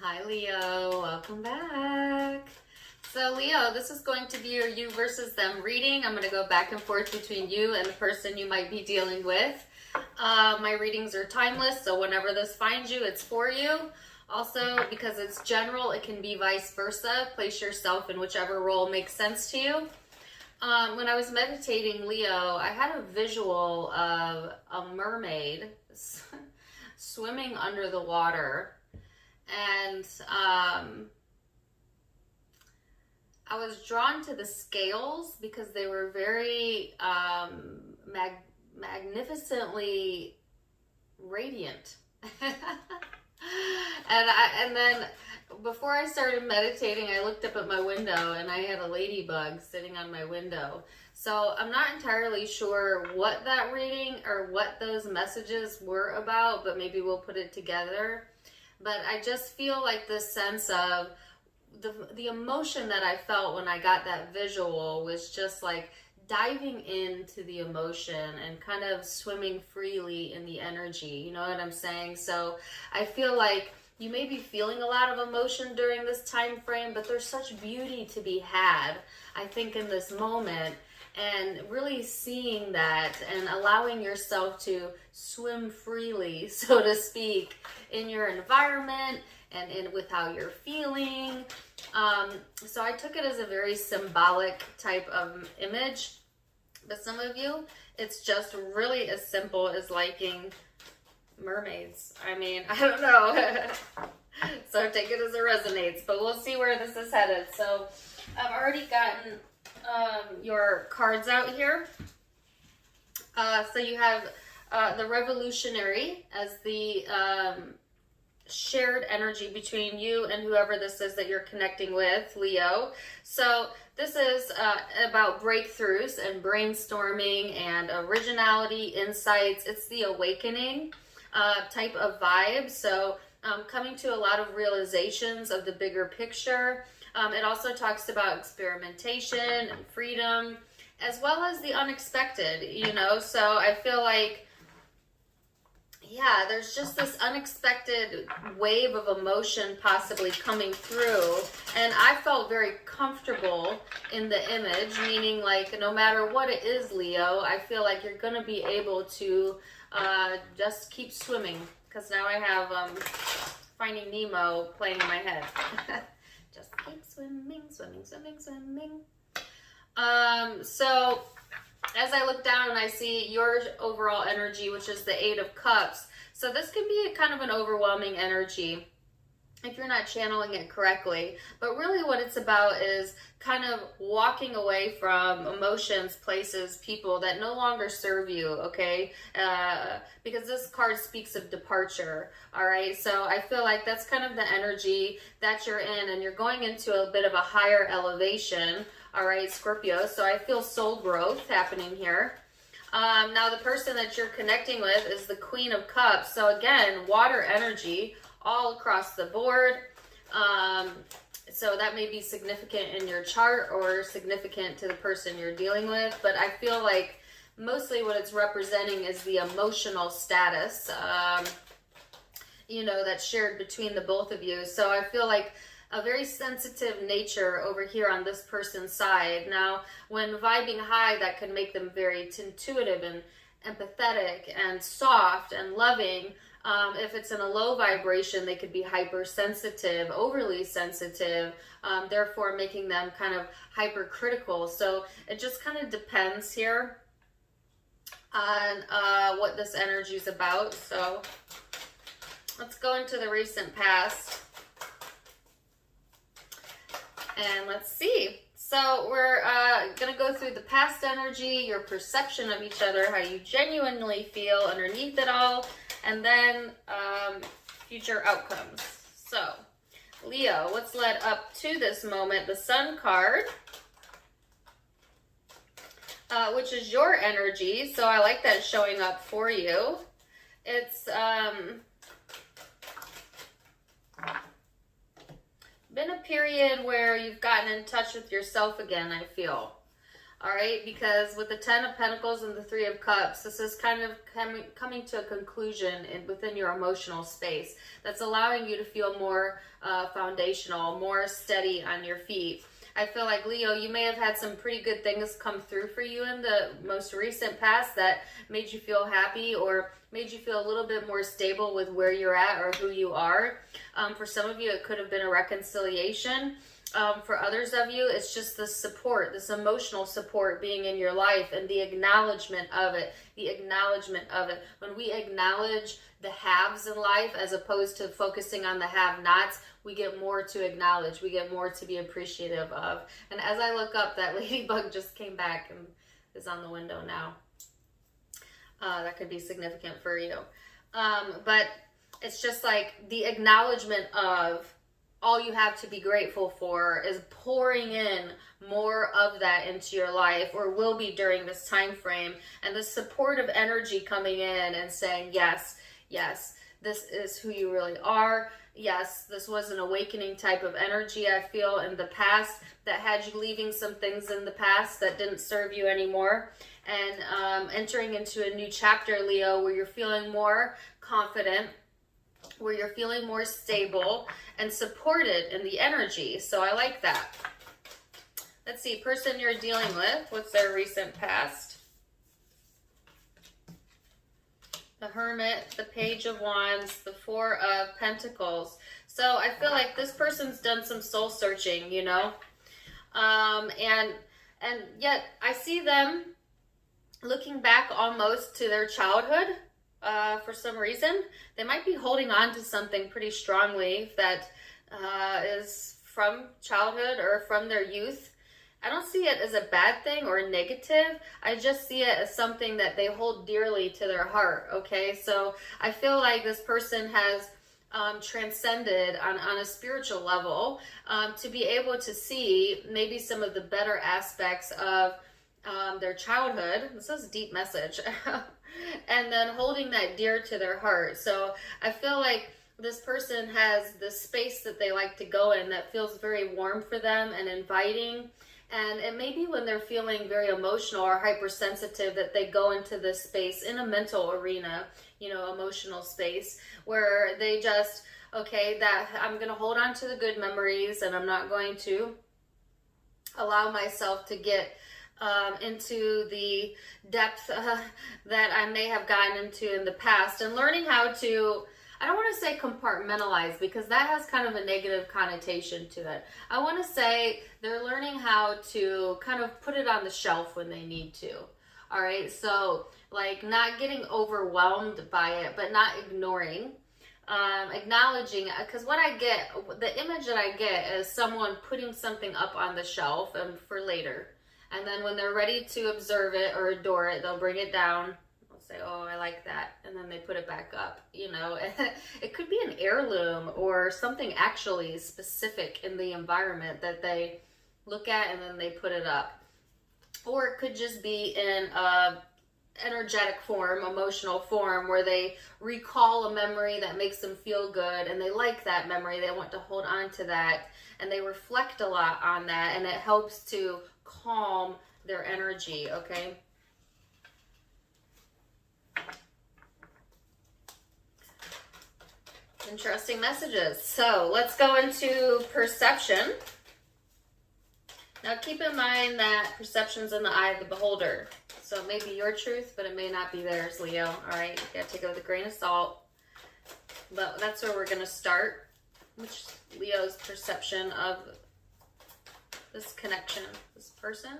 Hi Leo, welcome back. So Leo, this is going to be your you versus them reading. I'm going to go back and forth between you and the person you might be dealing with. My readings are timeless, so whenever this finds you, it's for you. Also, because it's general, it can be vice versa. Place yourself in whichever role makes sense to you. When I was meditating, Leo, I had a visual of a mermaid swimming under the water. And I was drawn to the scales because they were very magnificently radiant. And then before I started meditating, I looked up at my window and I had a ladybug sitting on my window. So I'm not entirely sure what that reading or what those messages were about, but maybe we'll put it together. But I just feel like this sense of the emotion that I felt when I got that visual was just like diving into the emotion and kind of swimming freely in the energy. You know what I'm saying? So I feel like you may be feeling a lot of emotion during this time frame, but there's such beauty to be had, I think, in this moment. And really seeing that and allowing yourself to swim freely, so to speak, in your environment and with how you're feeling. So I took it as a very symbolic type of image. But some of you, it's just really as simple as liking mermaids. I mean, I don't know. So take it as it resonates, but we'll see where this is headed. So I've already gotten your cards out here. So you have the revolutionary as the shared energy between you and whoever this is that you're connecting with, Leo. So this is about breakthroughs and brainstorming and originality, insights. It's the awakening type of vibe. So coming to a lot of realizations of the bigger picture. It also talks about experimentation and freedom, as well as the unexpected, you know. So I feel like, yeah, there's just this unexpected wave of emotion possibly coming through. And I felt very comfortable in the image, meaning like no matter what it is, Leo, I feel like you're going to be able to just keep swimming. Because now I have Finding Nemo playing in my head. Just keep swimming, swimming, swimming, swimming. So as I look down and I see your overall energy, which is the Eight of Cups. So this can be kind of an overwhelming energy if you're not channeling it correctly. But really what it's about is kind of walking away from emotions, places, people that no longer serve you, okay? Because this card speaks of departure, all right? So I feel like that's kind of the energy that you're in, and you're going into a bit of a higher elevation, all right, Scorpio? So I feel soul growth happening here. Now the person that you're connecting with is the Queen of Cups. So again, water energy all across the board. So that may be significant in your chart or significant to the person you're dealing with. But I feel like mostly what it's representing is the emotional status, you know, that's shared between the both of you. So I feel like a very sensitive nature over here on this person's side. Now, when vibing high, that can make them very intuitive and empathetic and soft and loving. If it's in a low vibration, they could be hypersensitive, overly sensitive, therefore making them kind of hypercritical. So it just kind of depends here on what this energy is about. So let's go into the recent past. And let's see. So we're going to go through the past energy, your perception of each other, how you genuinely feel underneath it all, and then future outcomes. So, Leo, what's led up to this moment? The Sun card, which is your energy. So I like that showing up for you. It's been a period where you've gotten in touch with yourself again, I feel. All right, because with the 10 of Pentacles and the 3 of Cups, this is kind of coming to a conclusion within your emotional space that's allowing you to feel more foundational, more steady on your feet. I feel like, Leo, you may have had some pretty good things come through for you in the most recent past that made you feel happy or made you feel a little bit more stable with where you're at or who you are. For some of you, it could have been a reconciliation. For others of you, it's just the support, this emotional support being in your life and the acknowledgement of it, When we acknowledge the haves in life as opposed to focusing on the have-nots, we get more to acknowledge, we get more to be appreciative of. And as I look up, that ladybug just came back and is on the window now. That could be significant for you. But it's just like the acknowledgement of all you have to be grateful for is pouring in more of that into your life, or will be during this time frame, and the supportive energy coming in and saying, yes, yes, this is who you really are. Yes, this was an awakening type of energy I feel in the past that had you leaving some things in the past that didn't serve you anymore, and entering into a new chapter, Leo, where you're feeling more confident, where you're feeling more stable and supported in the energy. So I like that. Let's see, person you're dealing with, what's their recent past? The Hermit, the Page of Wands, the Four of Pentacles. So I feel like this person's done some soul searching, you know? And yet I see them looking back almost to their childhood. For some reason, they might be holding on to something pretty strongly that is from childhood or from their youth. I don't see it as a bad thing or negative. I just see it as something that they hold dearly to their heart, okay? So I feel like this person has transcended on a spiritual level to be able to see maybe some of the better aspects of their childhood. This is a deep message. And then holding that dear to their heart. So I feel like this person has this space that they like to go in that feels very warm for them and inviting. And it may be when they're feeling very emotional or hypersensitive that they go into this space in a mental arena, you know, emotional space, where they just, okay, that I'm going to hold on to the good memories and I'm not going to allow myself to get into the depth that I may have gotten into in the past, and learning how to, I don't want to say compartmentalize because that has kind of a negative connotation to it. I want to say they're learning how to kind of put it on the shelf when they need to. All right, so like not getting overwhelmed by it, but not ignoring. Acknowledging, because what I get, the image that I get is someone putting something up on the shelf and for later. And then when they're ready to observe it or adore it, they'll bring it down. They'll say, oh, I like that. And then they put it back up, you know. It could be an heirloom or something actually specific in the environment that they look at and then they put it up. Or it could just be in a energetic form, emotional form, where they recall a memory that makes them feel good and they like that memory. They want to hold on to that and they reflect a lot on that, and it helps to calm their energy, okay? Interesting messages. So let's go into perception. Now keep in mind that perception's in the eye of the beholder. So it may be your truth, but it may not be theirs, Leo. All right, you gotta take it with a grain of salt. But that's where we're gonna start, which Leo's perception of this connection, this person.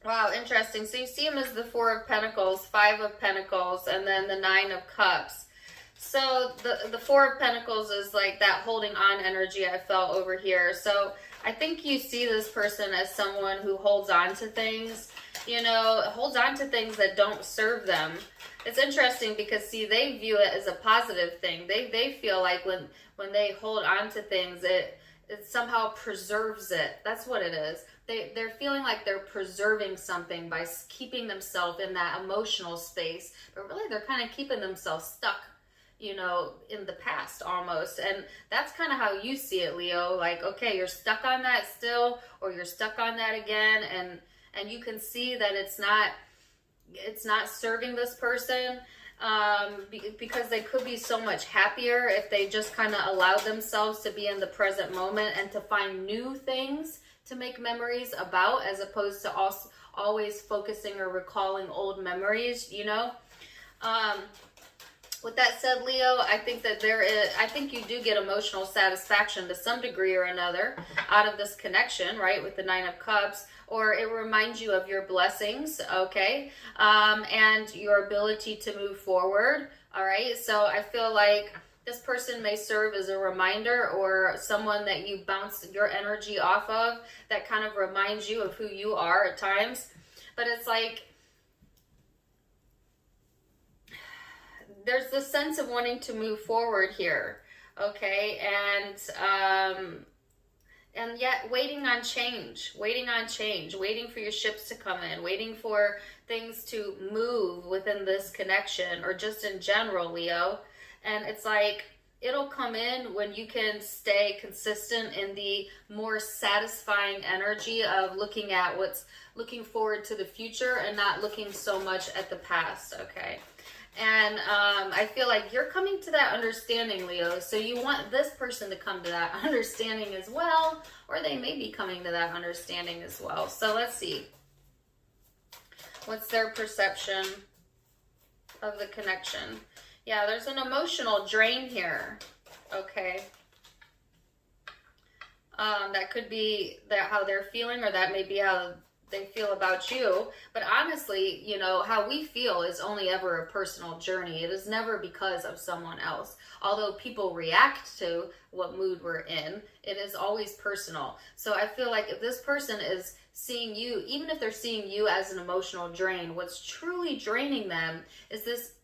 Wow, interesting. So you see him as the Four of Pentacles, Five of Pentacles, and then the Nine of Cups. So the Four of Pentacles is like that holding on energy I felt over here. So I think you see this person as someone who holds on to things, you know, holds on to things that don't serve them. It's interesting because, see, they view it as a positive thing. They feel like when they hold on to things, it somehow preserves it. That's what it is. They're feeling like they're preserving something by keeping themselves in that emotional space, but really they're kind of keeping themselves stuck, you know, in the past almost. And that's kind of how you see it, Leo. Like, okay, you're stuck on that still, or you're stuck on that again, and you can see that it's not serving this person, because they could be so much happier if they just kind of allowed themselves to be in the present moment and to find new things to make memories about, as opposed to also always focusing or recalling old memories, you know. With that said, Leo, I think that I think you do get emotional satisfaction to some degree or another out of this connection, right, with the Nine of Cups, or it reminds you of your blessings, okay, and your ability to move forward, all right? So I feel like this person may serve as a reminder, or someone that you bounce your energy off of, that kind of reminds you of who you are at times. But it's like, there's this sense of wanting to move forward here, okay? And yet waiting on change, waiting for your ships to come in, waiting for things to move within this connection, or just in general, Leo. And it's like, it'll come in when you can stay consistent in the more satisfying energy of looking forward to the future and not looking so much at the past, okay? And I feel like you're coming to that understanding, Leo. So you want this person to come to that understanding as well, or they may be coming to that understanding as well. So let's see. What's their perception of the connection? Yeah, there's an emotional drain here, okay? That could be how they're feeling, or that may be how they feel about you. But honestly, you know, how we feel is only ever a personal journey. It is never because of someone else. Although people react to what mood we're in, it is always personal. So I feel like if this person is seeing you, even if they're seeing you as an emotional drain, what's truly draining them is this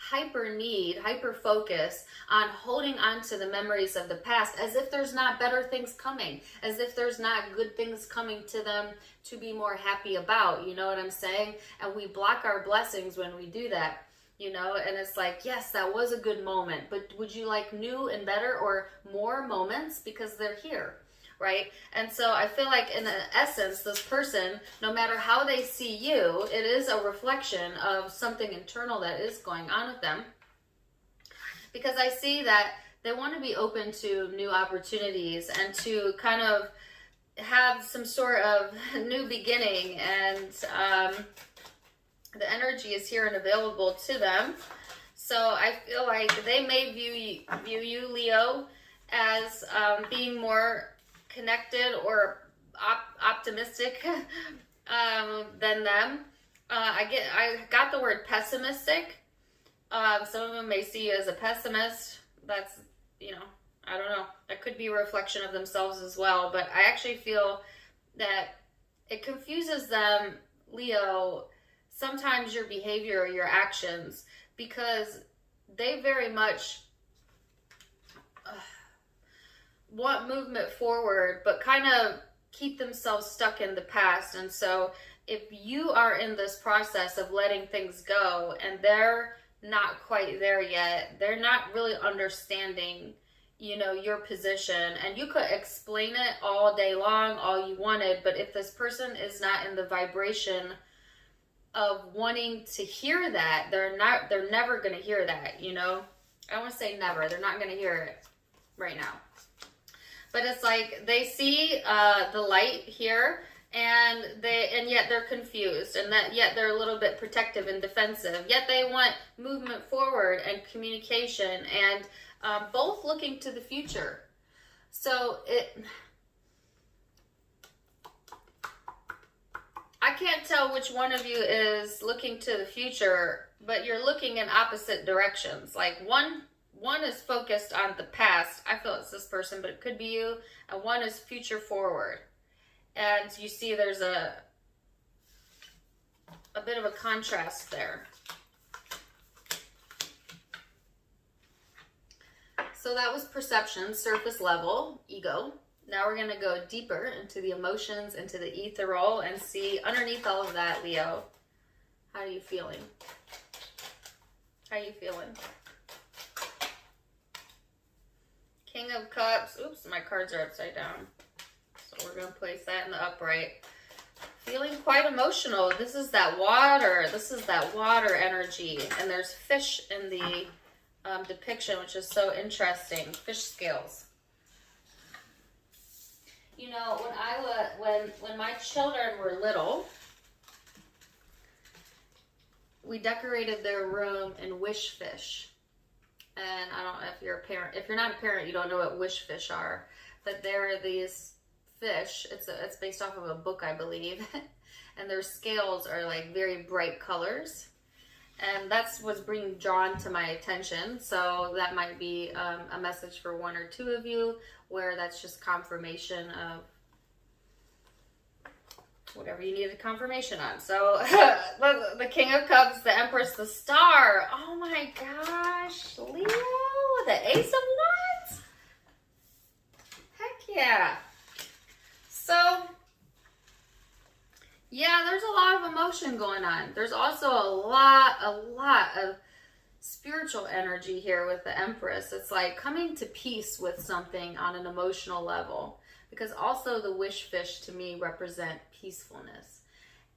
hyper focus on holding on to the memories of the past, as if there's not better things coming, as if there's not good things coming to them to be more happy about, you know what I'm saying? And we block our blessings when we do that, you know. And it's like, yes, that was a good moment, but would you like new and better or more moments, because they're here, right? And so I feel like in essence, this person, no matter how they see you, it is a reflection of something internal that is going on with them. Because I see that they want to be open to new opportunities and to kind of have some sort of new beginning, and the energy is here and available to them. So I feel like they may view you, Leo, as being more connected or optimistic than them. I got the word pessimistic. Some of them may see you as a pessimist. That's, you know, I don't know. That could be a reflection of themselves as well. But I actually feel that it confuses them, Leo, sometimes your behavior or your actions, because they very much want movement forward, but kind of keep themselves stuck in the past. And so if you are in this process of letting things go and they're not quite there yet, they're not really understanding, you know, your position. And you could explain it all day long, all you wanted, but if this person is not in the vibration of wanting to hear that, they're never going to hear that, you know. I don't want to say never, they're not going to hear it right now. But it's like they see the light here, and yet they're confused, and yet they're a little bit protective and defensive. Yet they want movement forward and communication, and both looking to the future. So I can't tell which one of you is looking to the future, but you're looking in opposite directions. Like one is focused on the past. I feel it's this person, but it could be you. And one is future forward. And you see there's a bit of a contrast there. So that was perception, surface level, ego. Now we're going to go deeper into the emotions, into the ethereal, and see underneath all of that, Leo, how are you feeling? How are you feeling? King of Cups. Oops, my cards are upside down. So we're going to place that in the upright. Feeling quite emotional. This is that water. This is that water energy. And there's fish in the depiction, which is so interesting. Fish scales. You know, when my children were little, we decorated their room in wish fish. And I don't know if you're a parent. If you're not a parent, you don't know what wish fish are. But there are these fish. It's based off of a book, I believe. And their scales are like very bright colors. And that's what's being drawn to my attention. So that might be a message for one or two of you, where that's just confirmation of whatever you needed confirmation on. So the King of Cups, the Empress, the Star. Oh my gosh, Leo, the Ace of Wands. Heck yeah. So yeah, there's a lot of emotion going on. There's also a lot of spiritual energy here with the Empress. It's like coming to peace with something on an emotional level, because also the wish fish to me represent peacefulness.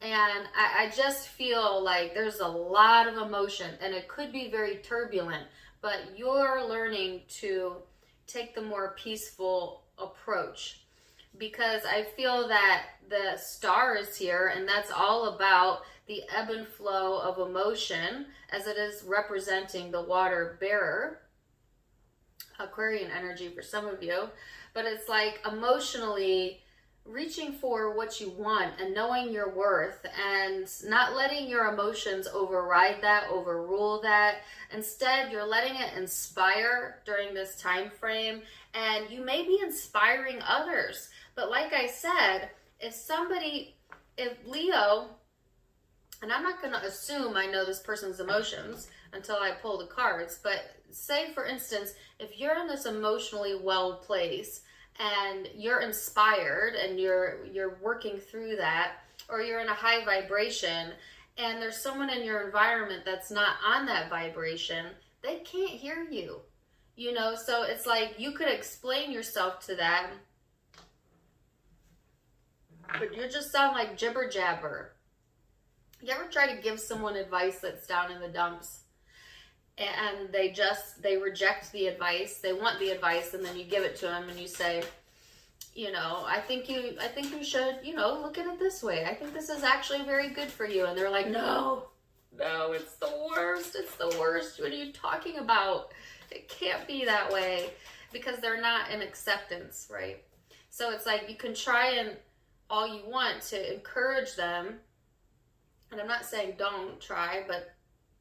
And I just feel like there's a lot of emotion, and it could be very turbulent, but you're learning to take the more peaceful approach, because I feel that the Star is here, and that's all about the ebb and flow of emotion, as it is representing the water bearer, Aquarian energy for some of you. But it's like emotionally reaching for what you want and knowing your worth, and not letting your emotions override that, overrule that. Instead, you're letting it inspire during this time frame, and you may be inspiring others. But like I said, if Leo, and I'm not going to assume I know this person's emotions until I pull the cards, but say for instance, if you're in this emotionally well place and you're inspired and you're working through that, or you're in a high vibration and there's someone in your environment that's not on that vibration, they can't hear you, you know? So it's like you could explain yourself to them, but you just sound like jibber jabber. You ever try to give someone advice that's down in the dumps, and they reject the advice, they want the advice, and then you give it to them and you say, you know, I think you should, you know, look at it this way. I think this is actually very good for you. And they're like, no, it's the worst. It's the worst. What are you talking about? It can't be that way, because they're not in acceptance, right? So it's like you can try and all you want to encourage them. And I'm not saying don't try, but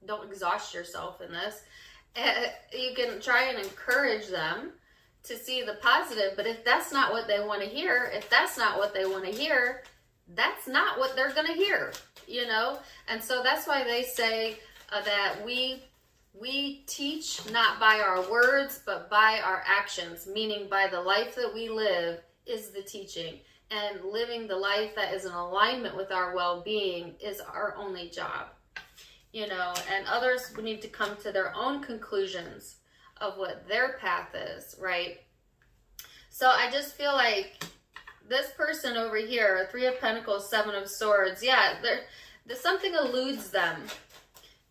don't exhaust yourself in this. You can try and encourage them to see the positive, but if that's not what they want to hear, that's not what they're going to hear, you know? And so that's why they say that we teach not by our words, but by our actions, meaning by the life that we live is the teaching. And living the life that is in alignment with our well-being is our only job, you know, and others would need to come to their own conclusions of what their path is, right? So I just feel like this person over here, 3 of Pentacles, 7 of Swords, yeah, there's something eludes them.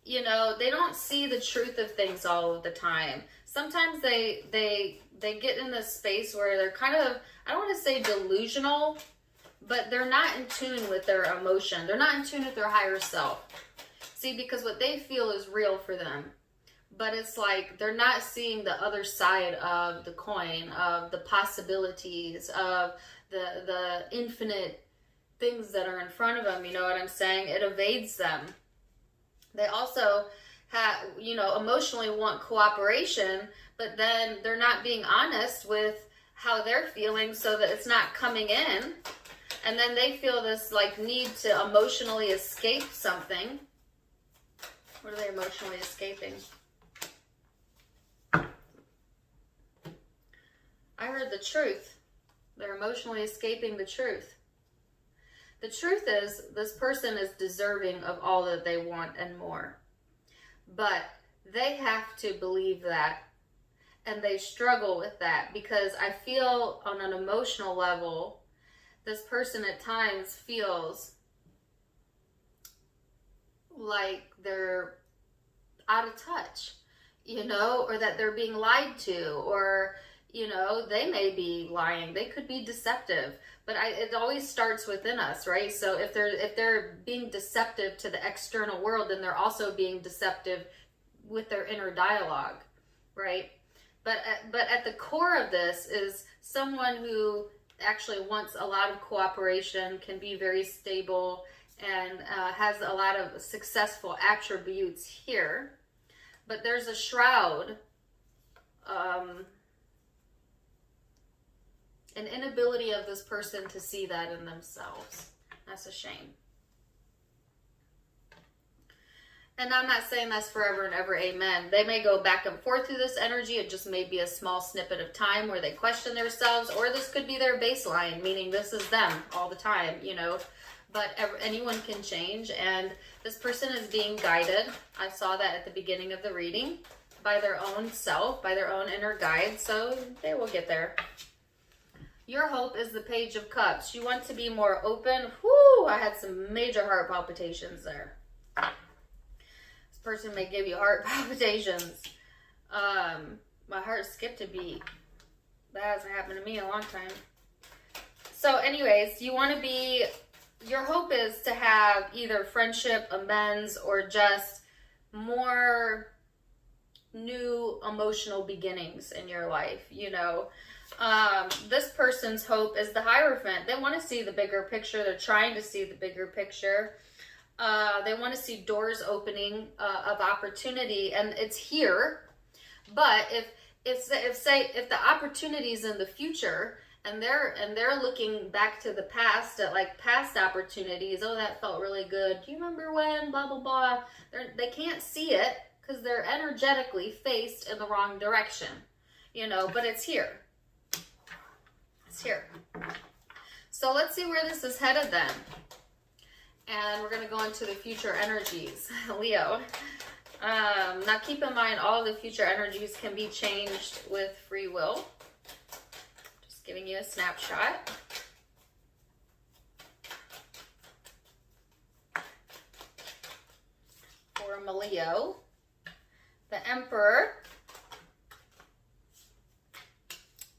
You know, they don't see the truth of things all of the time. Sometimes they get in this space where they're kind of, I don't want to say delusional, but they're not in tune with their emotion. They're not in tune with their higher self. See, because what they feel is real for them. But it's like they're not seeing the other side of the coin, of the possibilities, of the infinite things that are in front of them. You know what I'm saying? It evades them. They also emotionally want cooperation, but then they're not being honest with how they're feeling, so that it's not coming in. And then they feel this like need to emotionally escape something. What are they emotionally escaping? I heard the truth. They're emotionally escaping the truth. The truth is, this person is deserving of all that they want and more. But they have to believe that. and they struggle with that, because I feel on an emotional level, this person at times feels like they're out of touch, you know, or that they're being lied to, or, you know, they may be lying, they could be deceptive, but it always starts within us, right? So if they're being deceptive to the external world, then they're also being deceptive with their inner dialogue, right? But at the core of this is someone who actually wants a lot of cooperation, can be very stable, and has a lot of successful attributes here. But there's a shroud, an inability of this person to see that in themselves. That's a shame. And I'm not saying that's forever and ever, amen. They may go back and forth through this energy. It just may be a small snippet of time where they question themselves, or this could be their baseline, meaning this is them all the time, you know. But anyone can change, and this person is being guided. I saw that at the beginning of the reading, by their own self, by their own inner guide, so they will get there. Your hope is the Page of Cups. You want to be more open. Whoo, I had some major heart palpitations there. This person may give you heart palpitations. My heart skipped a beat. That hasn't happened to me in a long time. So anyways, you want to be, your hope is to have either friendship, amends, or just more new emotional beginnings in your life, you know. This person's hope is the Hierophant. They want to see the bigger picture. They're trying to see the bigger picture. They want to see doors opening of opportunity, and it's here. But if the opportunity's in the future, and they're looking back to the past at like past opportunities, oh, that felt really good. Do you remember when? Blah blah blah. They can't see it because they're energetically faced in the wrong direction, you know. But it's here. It's here. So let's see where this is headed then. And we're going to go into the future energies, Leo. Now keep in mind, all the future energies can be changed with free will. Just giving you a snapshot. For Leo, the Emperor,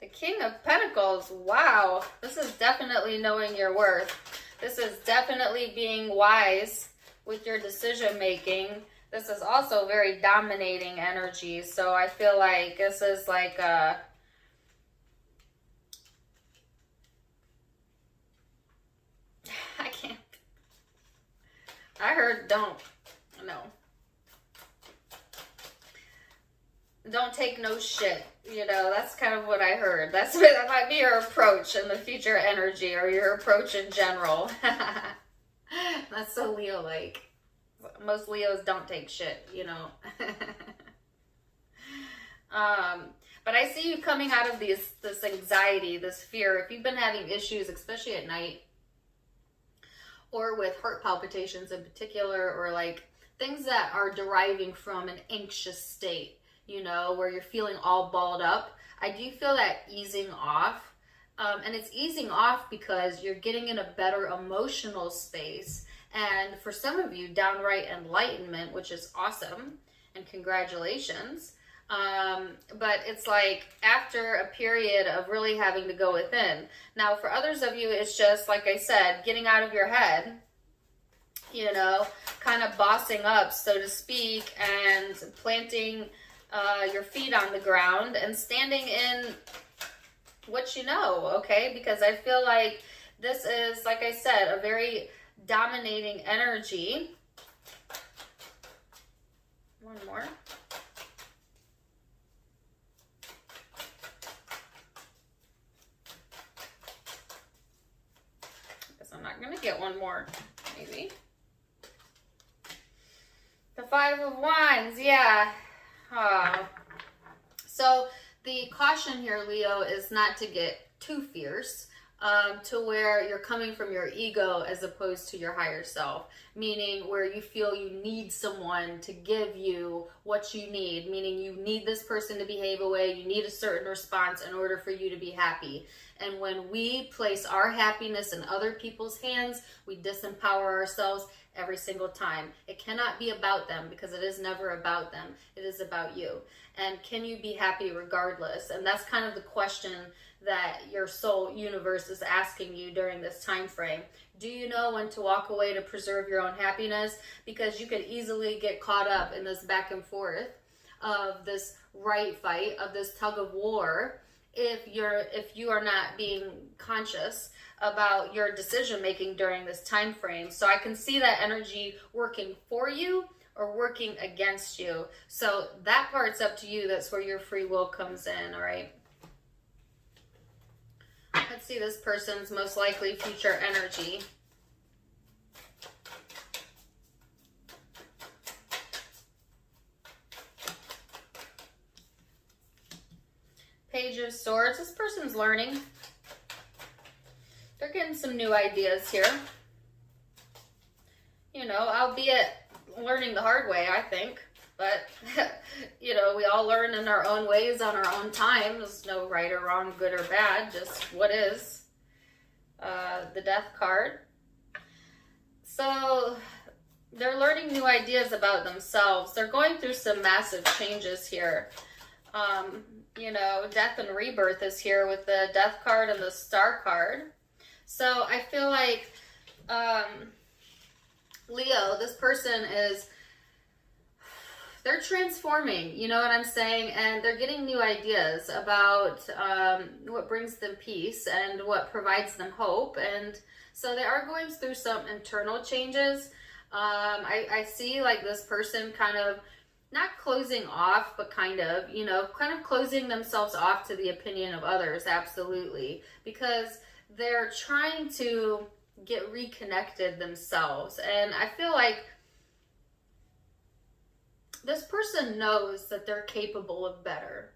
the King of Pentacles. Wow, this is definitely knowing your worth. This is definitely being wise with your decision making. This is also very dominating energy. So I feel like this is like a, I can't, I heard don't take no shit. You know, that's kind of what I heard. That might be your approach in the future energy, or your approach in general. That's so Leo-like. Most Leos don't take shit, you know. But I see you coming out of this anxiety, this fear. If you've been having issues, especially at night, or with heart palpitations in particular, or like things that are deriving from an anxious state, you know, where you're feeling all balled up, I do feel that easing off. And it's easing off because you're getting in a better emotional space. And for some of you, downright enlightenment, which is awesome. And congratulations. But it's like after a period of really having to go within. Now, for others of you, it's just, like I said, getting out of your head, you know, kind of bossing up, so to speak, and planting your feet on the ground and standing in what you know, okay? Because I feel like this is, like I said, a very dominating energy. One more. Guess I'm not gonna get one more, maybe. The Five of Wands, yeah. So the caution here, Leo, is not to get too fierce. to where you're coming from your ego as opposed to your higher self, meaning where you feel you need someone to give you what you need, meaning you need this person to behave a way, you need a certain response in order for you to be happy. And when we place our happiness in other people's hands, we disempower ourselves every single time. It cannot be about them, because it is never about them. It is about you. And can you be happy regardless? And that's kind of the question that your soul universe is asking you during this time frame. Do you know when to walk away to preserve your own happiness? Because you could easily get caught up in this back and forth of this right fight, of this tug of war, if you are not being conscious about your decision making during this time frame. So I can see that energy working for you or working against you. So that part's up to you. That's where your free will comes in, all right? Let's see this person's most likely future energy. Page of Swords. This person's learning. They're getting some new ideas here. You know, albeit learning the hard way, I think. But, you know, we all learn in our own ways on our own time. There's no right or wrong, good or bad, just what is. The Death card. So, they're learning new ideas about themselves. They're going through some massive changes here. You know, death and rebirth is here with the Death card and the Star card. So, I feel like, Leo, this person is... they're transforming, you know what I'm saying? And they're getting new ideas about what brings them peace and what provides them hope. And so they are going through some internal changes. I see like this person kind of not closing off, but kind of, you know, kind of closing themselves off to the opinion of others. Absolutely. Because they're trying to get reconnected themselves. And I feel like this person knows that they're capable of better.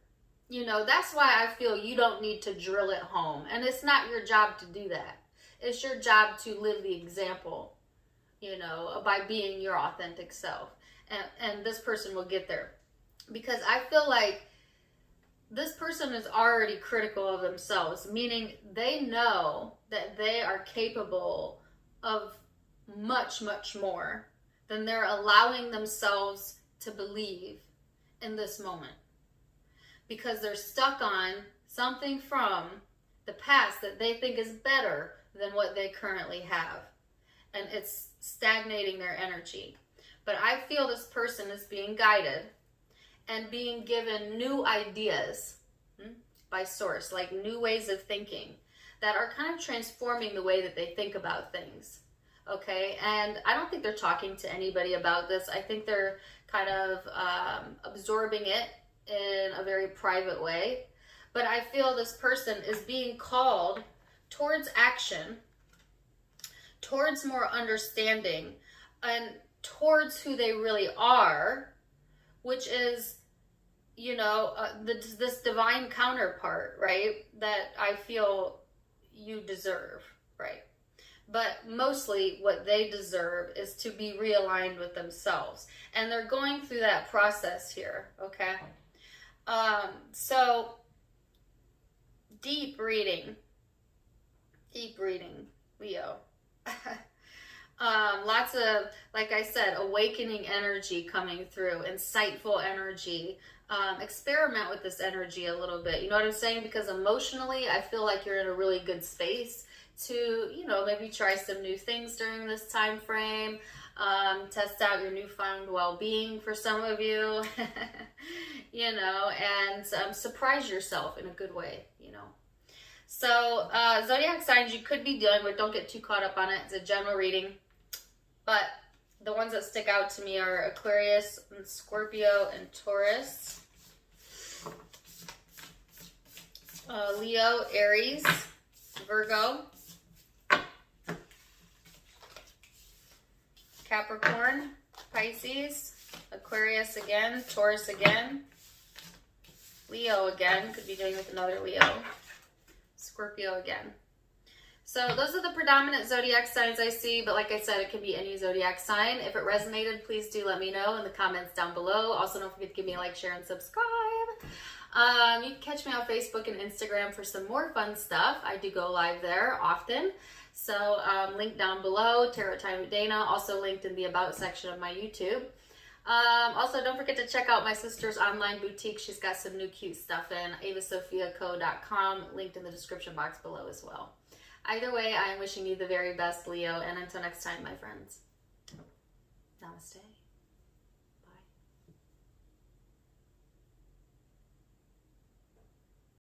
You know, that's why I feel you don't need to drill it home. And it's not your job to do that. It's your job to live the example, you know, by being your authentic self. And this person will get there. Because I feel like this person is already critical of themselves, meaning they know that they are capable of much, much more than they're allowing themselves to believe in this moment, because they're stuck on something from the past that they think is better than what they currently have, and it's stagnating their energy. But I feel this person is being guided and being given new ideas by source, like new ways of thinking that are kind of transforming the way that they think about things. Okay, and I don't think they're talking to anybody about this. I think they're kind of absorbing it in a very private way. But I feel this person is being called towards action, towards more understanding, and towards who they really are, which is, you know, this divine counterpart, right, that I feel you deserve, right? But mostly what they deserve is to be realigned with themselves. And they're going through that process here, okay? So, deep reading, Leo. Lots of, like I said, awakening energy coming through, insightful energy. Experiment with this energy a little bit, you know what I'm saying? Because emotionally, I feel like you're in a really good space to, you know, maybe try some new things during this time frame, test out your newfound well-being for some of you, you know, and surprise yourself in a good way, you know. So, zodiac signs you could be dealing with, don't get too caught up on it. It's a general reading, but the ones that stick out to me are Aquarius, and Scorpio, and Taurus. Leo, Aries, Virgo, Capricorn, Pisces, Aquarius again, Taurus again, Leo again, could be doing with another Leo, Scorpio again. So those are the predominant zodiac signs I see, but like I said, it can be any zodiac sign. If it resonated, please do let me know in the comments down below. Also, don't forget to give me a like, share, and subscribe. You can catch me on Facebook and Instagram for some more fun stuff. I do go live there often. So link down below, Tarot Time with Dana, also linked in the About section of my YouTube. Also, don't forget to check out my sister's online boutique. She's got some new cute stuff in avasophiaco.com, linked in the description box below as well. Either way, I am wishing you the very best, Leo, and until next time, my friends, namaste.